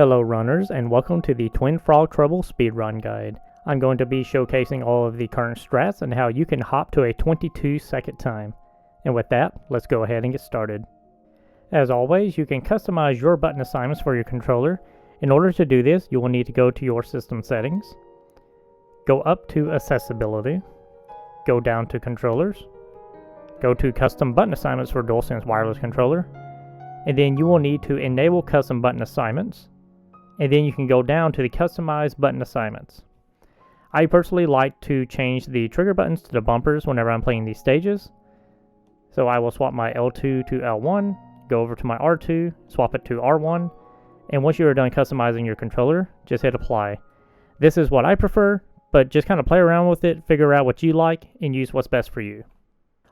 Hello runners, and welcome to the Twin Frog Trouble Speedrun Guide. I'm going to be showcasing all of the current strats and how you can hop to a 22-second time. And with that, let's go ahead and get started. As always, you can customize your button assignments for your controller. In order to do this, you will need to go to your system settings, go up to accessibility, go down to controllers, go to custom button assignments for DualSense wireless controller, and then you will need to enable custom button assignments. And then you can go down to the customized button assignments. I personally like to change the trigger buttons to the bumpers whenever I'm playing these stages. So I will swap my L2 to L1, go over to my R2, swap it to R1, and once you are done customizing your controller, just hit apply. This is what I prefer, but just kind of play around with it, figure out what you like, and use what's best for you.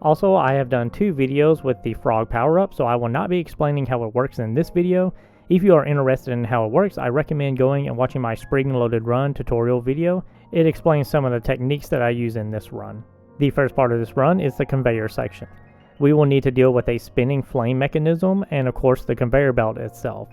Also, I have done 2 videos with the frog power-up, so I will not be explaining how it works in this video. If you are interested in how it works, I recommend going and watching my spring-loaded run tutorial video. It explains some of the techniques that I use in this run. The first part of this run is the conveyor section. We will need to deal with a spinning flame mechanism and of course the conveyor belt itself.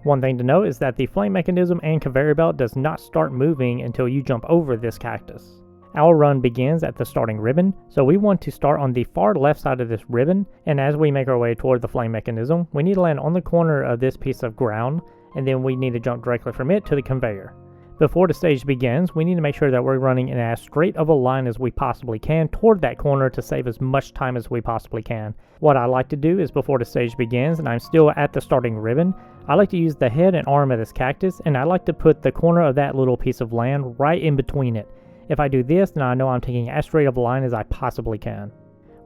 One thing to note is that the flame mechanism and conveyor belt does not start moving until you jump over this cactus. Our run begins at the starting ribbon, so we want to start on the far left side of this ribbon, and as we make our way toward the flame mechanism, we need to land on the corner of this piece of ground, and then we need to jump directly from it to the conveyor. Before the stage begins, we need to make sure that we're running in as straight of a line as we possibly can toward that corner to save as much time as we possibly can. What I like to do is before the stage begins and I'm still at the starting ribbon, I like to use the head and arm of this cactus, and I like to put the corner of that little piece of land right in between it. If I do this, then I know I'm taking as straight of a line as I possibly can.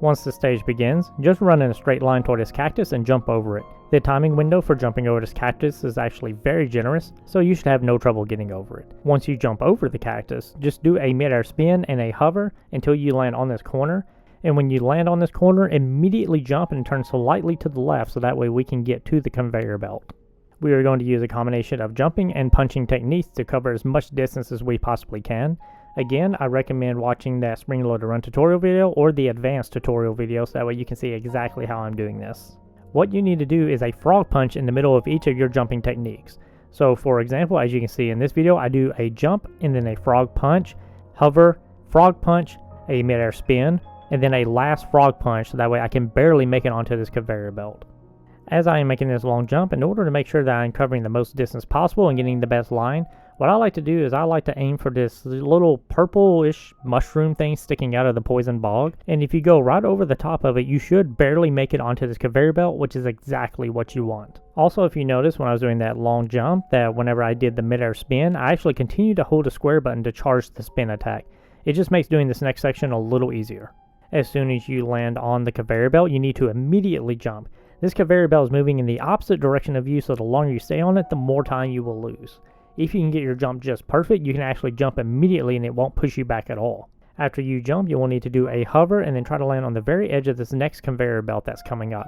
Once the stage begins, just run in a straight line toward this cactus and jump over it. The timing window for jumping over this cactus is actually very generous, so you should have no trouble getting over it. Once you jump over the cactus, just do a mid-air spin and a hover until you land on this corner. And when you land on this corner, immediately jump and turn slightly to the left so that way we can get to the conveyor belt. We are going to use a combination of jumping and punching techniques to cover as much distance as we possibly can. Again, I recommend watching that spring-loaded run tutorial video or the advanced tutorial video so that way you can see exactly how I'm doing this. What you need to do is a frog punch in the middle of each of your jumping techniques. So for example, as you can see in this video, I do a jump and then a frog punch, hover, frog punch, a mid-air spin, and then a last frog punch so that way I can barely make it onto this conveyor belt. As I am making this long jump, in order to make sure that I'm covering the most distance possible and getting the best line, what I like to do is I like to aim for this little purplish mushroom thing sticking out of the poison bog. And if you go right over the top of it, you should barely make it onto this conveyor belt, which is exactly what you want. Also, if you notice when I was doing that long jump, that whenever I did the mid-air spin, I actually continued to hold the square button to charge the spin attack. It just makes doing this next section a little easier. As soon as you land on the conveyor belt, you need to immediately jump. This conveyor belt is moving in the opposite direction of you, so the longer you stay on it, the more time you will lose. If you can get your jump just perfect, you can actually jump immediately and it won't push you back at all. After you jump, you will need to do a hover and then try to land on the very edge of this next conveyor belt that's coming up.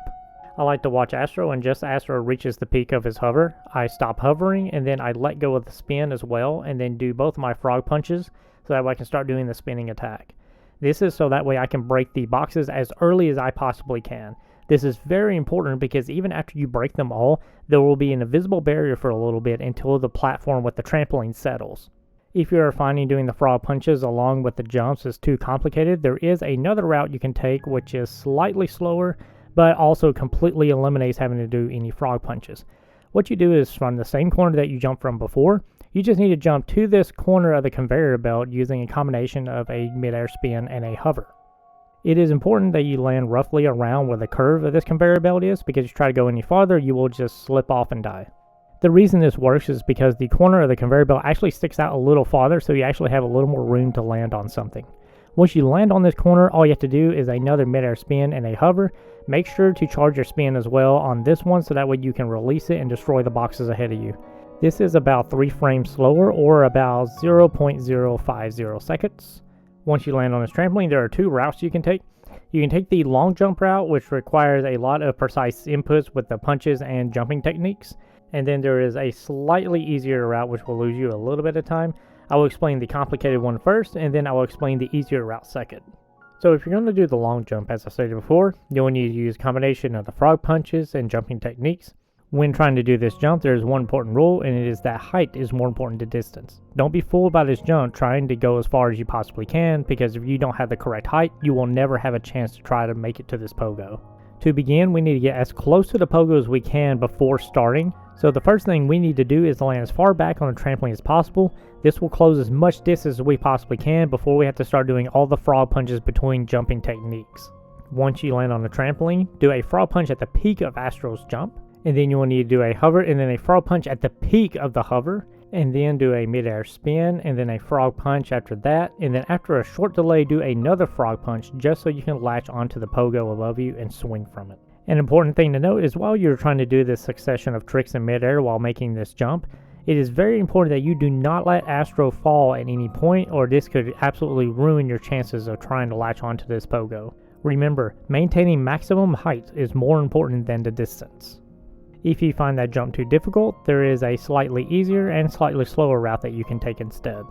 I like to watch Astro, and just as Astro reaches the peak of his hover, I stop hovering and then I let go of the spin as well and then do both my frog punches so that way I can start doing the spinning attack. This is so that way I can break the boxes as early as I possibly can. This is very important because even after you break them all, there will be an invisible barrier for a little bit until the platform with the trampoline settles. If you are finding doing the frog punches along with the jumps is too complicated, there is another route you can take which is slightly slower, but also completely eliminates having to do any frog punches. What you do is from the same corner that you jumped from before, you just need to jump to this corner of the conveyor belt using a combination of a mid-air spin and a hover. It is important that you land roughly around where the curve of this conveyor belt is, because if you try to go any farther, you will just slip off and die. The reason this works is because the corner of the conveyor belt actually sticks out a little farther, so you actually have a little more room to land on something. Once you land on this corner, all you have to do is another mid-air spin and a hover. Make sure to charge your spin as well on this one so that way you can release it and destroy the boxes ahead of you. This is about 3 frames slower, or about 0.050 seconds. Once you land on this trampoline, there are 2 routes you can take. You can take the long jump route, which requires a lot of precise inputs with the punches and jumping techniques. And then there is a slightly easier route, which will lose you a little bit of time. I will explain the complicated one first, and then I will explain the easier route second. So if you're going to do the long jump, as I stated before, you'll need to use a combination of the frog punches and jumping techniques. When trying to do this jump, there is one important rule, and it is that height is more important than distance. Don't be fooled by this jump trying to go as far as you possibly can, because if you don't have the correct height, you will never have a chance to try to make it to this pogo. To begin, we need to get as close to the pogo as we can before starting. So the first thing we need to do is land as far back on the trampoline as possible. This will close as much distance as we possibly can before we have to start doing all the frog punches between jumping techniques. Once you land on the trampoline, do a frog punch at the peak of Astro's jump, and then you will need to do a hover and then a frog punch at the peak of the hover, and then do a mid-air spin and then a frog punch after that, and then after a short delay do another frog punch just so you can latch onto the pogo above you and swing from it. An important thing to note is while you're trying to do this succession of tricks in mid-air while making this jump, it is very important that you do not let Astro fall at any point, or this could absolutely ruin your chances of trying to latch onto this pogo. Remember, maintaining maximum height is more important than the distance. If you find that jump too difficult, there is a slightly easier and slightly slower route that you can take instead.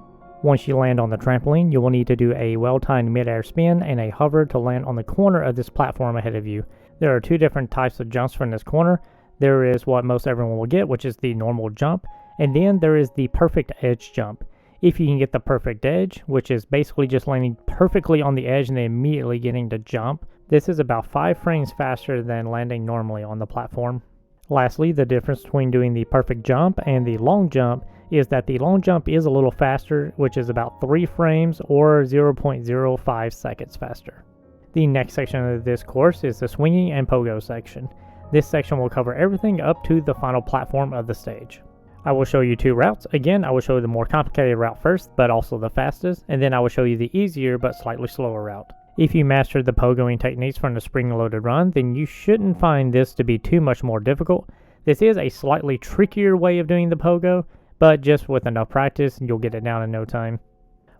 Once you land on the trampoline, you will need to do a well-timed mid-air spin and a hover to land on the corner of this platform ahead of you. There are two different types of jumps from this corner. There is what most everyone will get, which is the normal jump, and then there is the perfect edge jump. If you can get the perfect edge, which is basically just landing perfectly on the edge and then immediately getting to jump, this is about 5 frames faster than landing normally on the platform. Lastly, the difference between doing the perfect jump and the long jump is that the long jump is a little faster, which is about 3 frames or 0.05 seconds faster. The next section of this course is the swinging and pogo section. This section will cover everything up to the final platform of the stage. I will show you 2 routes. Again, I will show you the more complicated route first, but also the fastest, and then I will show you the easier but slightly slower route. If you master the pogoing techniques from the spring-loaded run, then you shouldn't find this to be too much more difficult. This is a slightly trickier way of doing the pogo, but just with enough practice, you'll get it down in no time.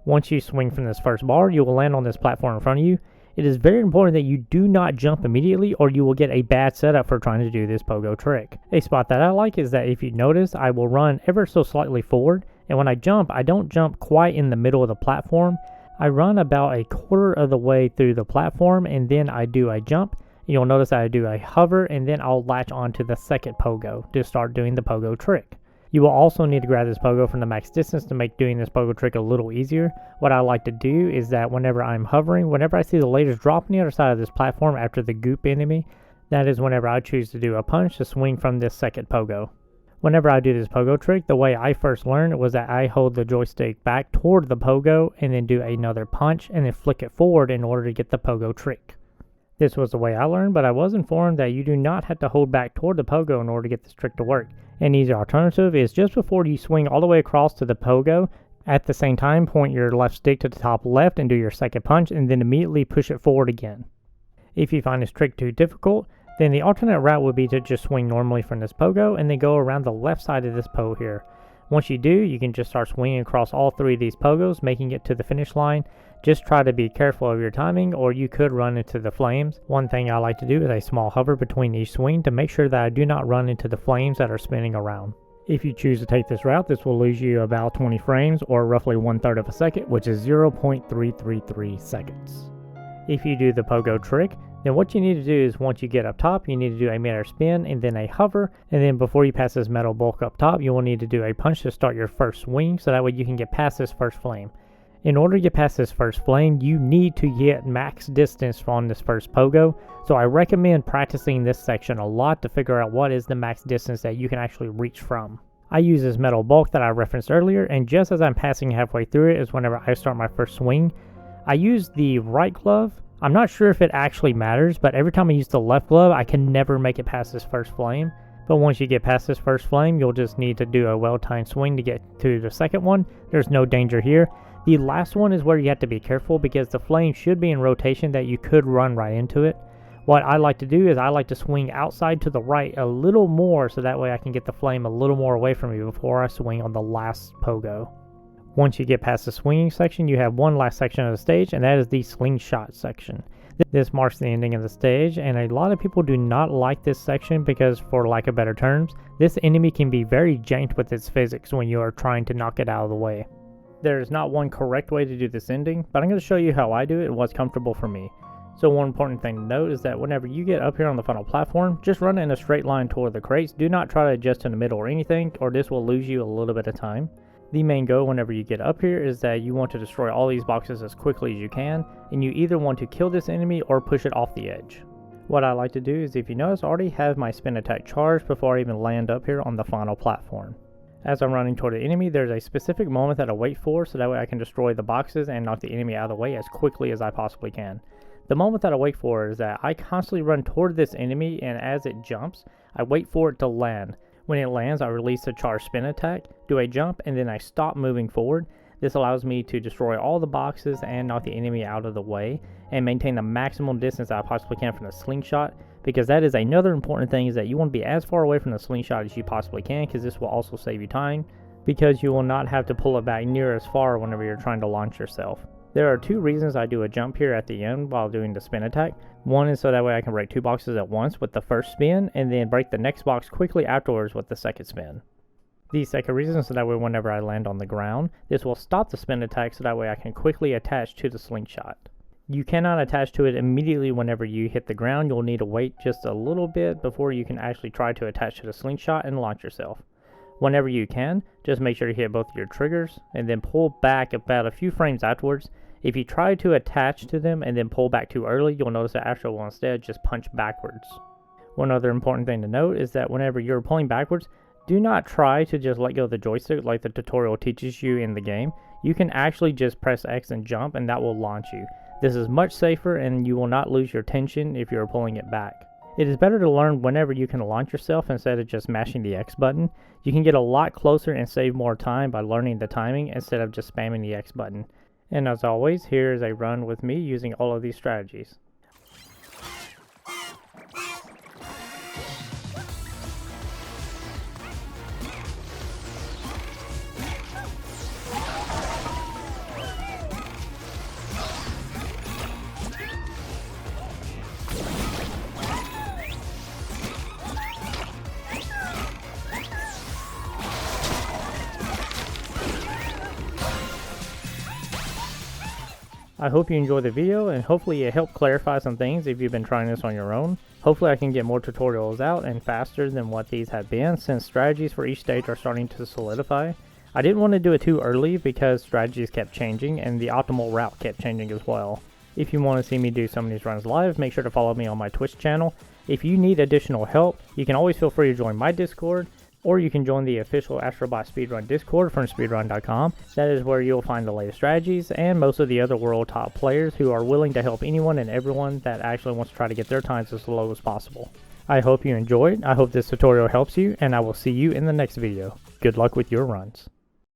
Once you swing from this first bar, you will land on this platform in front of you. It is very important that you do not jump immediately or you will get a bad setup for trying to do this pogo trick. A spot that I like is that if you notice, I will run ever so slightly forward, and when I jump, I don't jump quite in the middle of the platform. I run about a quarter of the way through the platform and then I do a jump. You'll notice I do a hover and then I'll latch onto the second pogo to start doing the pogo trick. You will also need to grab this pogo from the max distance to make doing this pogo trick a little easier. What I like to do is that whenever I'm hovering, whenever I see the lasers drop on the other side of this platform after the goop enemy, that is whenever I choose to do a punch to swing from this second pogo. Whenever I do this pogo trick, the way I first learned was that I hold the joystick back toward the pogo and then do another punch and then flick it forward in order to get the pogo trick. This was the way I learned, but I was informed that you do not have to hold back toward the pogo in order to get this trick to work. An easier alternative is just before you swing all the way across to the pogo, at the same time point your left stick to the top left and do your second punch and then immediately push it forward again. If you find this trick too difficult, then the alternate route would be to just swing normally from this pogo and then go around the left side of this po here. Once you do, you can just start swinging across all 3 of these pogos, making it to the finish line. Just try to be careful of your timing or you could run into the flames. One thing I like to do is a small hover between each swing to make sure that I do not run into the flames that are spinning around. If you choose to take this route, this will lose you about 20 frames or roughly 1/3 of a second, which is 0.333 seconds. If you do the pogo trick, then what you need to do is once you get up top, you need to do a mid-air spin and then a hover, and then before you pass this metal bulk up top, you will need to do a punch to start your first swing so that way you can get past this first flame. In order to get past this first flame, you need to get max distance from this first pogo, so I recommend practicing this section a lot to figure out what is the max distance that you can actually reach from. I use this metal bulk that I referenced earlier, and just as I'm passing halfway through it is whenever I start my first swing. I use the right glove. I'm not sure if it actually matters, but every time I use the left glove, I can never make it past this first flame. But once you get past this first flame, you'll just need to do a well-timed swing to get to the second one. There's no danger here. The last one is where you have to be careful because the flame should be in rotation that you could run right into it. What I like to do is I like to swing outside to the right a little more so that way I can get the flame a little more away from me before I swing on the last pogo. Once you get past the swinging section, you have one last section of the stage, and that is the slingshot section. This marks the ending of the stage, and a lot of people do not like this section because, for lack of better terms, this enemy can be very janked with its physics when you are trying to knock it out of the way. There is not one correct way to do this ending, but I'm going to show you how I do it and what's comfortable for me. So one important thing to note is that whenever you get up here on the final platform, just run in a straight line toward the crates. Do not try to adjust in the middle or anything, or this will lose you a little bit of time. The main goal whenever you get up here is that you want to destroy all these boxes as quickly as you can, and you either want to kill this enemy or push it off the edge. What I like to do is, if you notice, I already have my spin attack charged before I even land up here on the final platform. As I'm running toward the enemy, there's a specific moment that I wait for so that way I can destroy the boxes and knock the enemy out of the way as quickly as I possibly can. The moment that I wait for is that I constantly run toward this enemy, and as it jumps, I wait for it to land. When it lands, I release a charged spin attack, do a jump, and then I stop moving forward. This allows me to destroy all the boxes and knock the enemy out of the way and maintain the maximum distance that I possibly can from the slingshot, because that is another important thing, is that you want to be as far away from the slingshot as you possibly can, because this will also save you time, because you will not have to pull it back near as far whenever you're trying to launch yourself. There are two reasons I do a jump here at the end while doing the spin attack. One is so that way I can break two boxes at once with the first spin, and then break the next box quickly afterwards with the second spin. The second reason is so that way whenever I land on the ground, this will stop the spin attack so that way I can quickly attach to the slingshot. You cannot attach to it immediately whenever you hit the ground. You'll need to wait just a little bit before you can actually try to attach to the slingshot and launch yourself. Whenever you can, just make sure to hit both of your triggers and then pull back about a few frames afterwards. If you try to attach to them and then pull back too early, you'll notice that Astro will instead just punch backwards. One other important thing to note is that whenever you're pulling backwards, do not try to just let go of the joystick like the tutorial teaches you in the game. You can actually just press X and jump, and that will launch you. This is much safer, and you will not lose your tension if you're pulling it back. It is better to learn whenever you can launch yourself instead of just mashing the X button. You can get a lot closer and save more time by learning the timing instead of just spamming the X button. And as always, here is a run with me using all of these strategies. I hope you enjoyed the video, and hopefully it helped clarify some things if you've been trying this on your own. Hopefully I can get more tutorials out and faster than what these have been, since strategies for each stage are starting to solidify. I didn't want to do it too early because strategies kept changing and the optimal route kept changing as well. If you want to see me do some of these runs live, make sure to follow me on my Twitch channel. If you need additional help, you can always feel free to join my Discord, or you can join the official Astrobot Speedrun Discord from Speedrun.com. That is where you'll find the latest strategies and most of the other world top players who are willing to help anyone and everyone that actually wants to try to get their times as low as possible. I hope you enjoyed, I hope this tutorial helps you, and I will see you in the next video. Good luck with your runs.